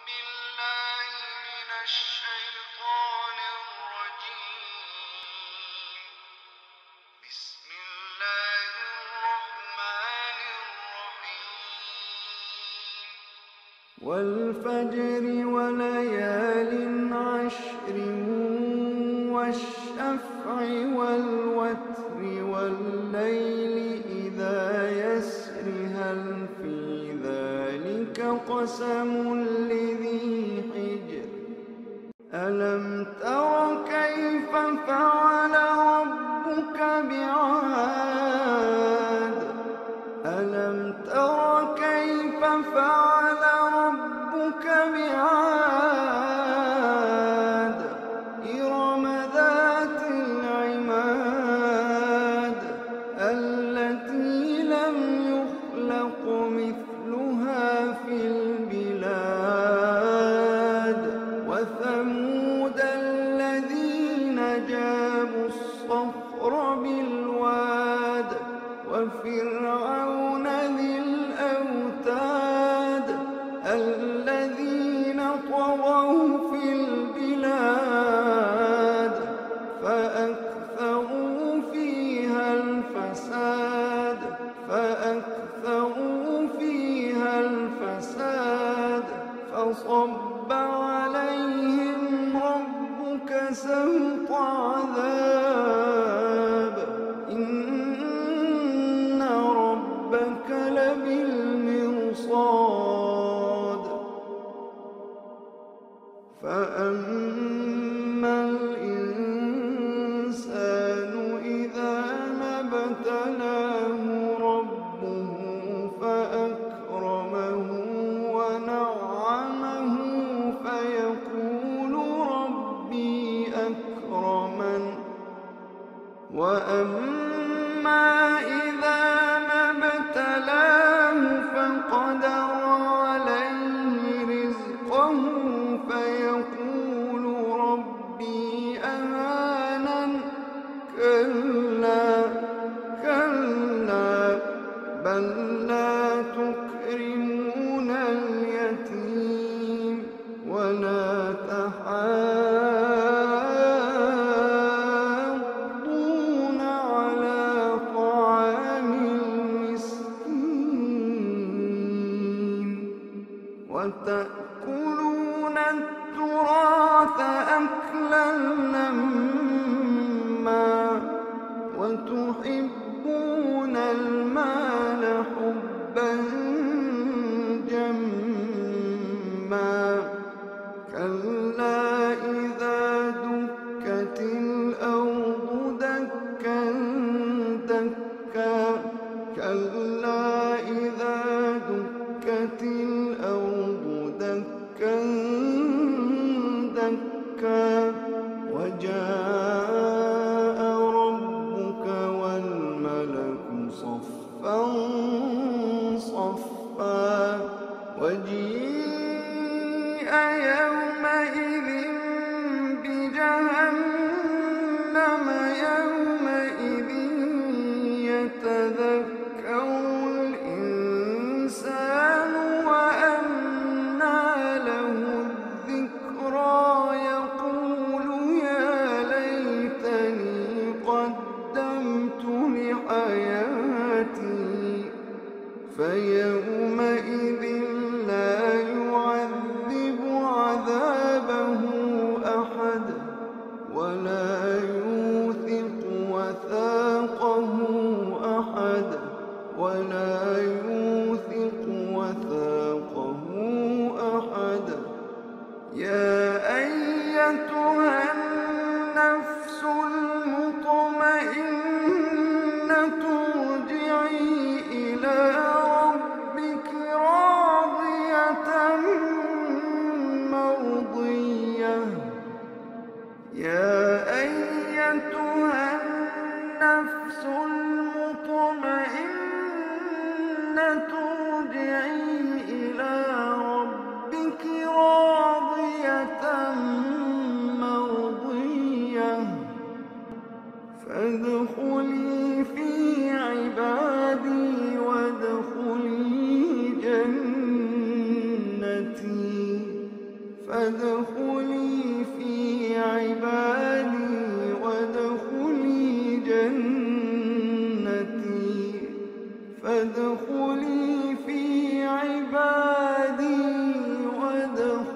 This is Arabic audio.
بالله من الشيطان الرجيم. بسم الله الرحمن الرحيم. والفجر وليال عشر والشفع والوتر والليل إذا يسر هل في ذلك قسم لذي حجر ألم تر كيف فعل ربك بعاد ألم تر كيف فعل ربك بعاد إرم ذات العماد التي لم يخلق مثلها في البلاد وثمود الذين جابوا الصخر بالواد وفرعون ذي الأوتاد الذين طغوا في البلاد فأكثروا فيها الفساد فصب عليهم ربك سوط عذاب إن ربك لبالمرصاد فأما الإنسان إذا ما ابتلاه ربه فأكرمه ونعمه فيقول ربي أكرمن وأما إذا ما ابتلاه فقدر عليه رزقه فيقول ربي أهانن كلا بل لا تكرمون اليتيم ولا تحاضون على طعام المسكين وتأكلون التراث أكلا لما وتحبون المال حبا جما كلا إذا دكت الأرض دكا دكا كلا إذا دكت الأرض دكا دكا وجاء ربك والملك صفا صفا وجيء يومئذ بجهنم يومئذ يتذكر الإنسان وأنى له الذكرى يقول يا ليتني قدمت لحياتي فيومئذ لا يعذب عذابه فادخلي في عبادي وادخلي جنتي فادخلي في عبادي وادخلي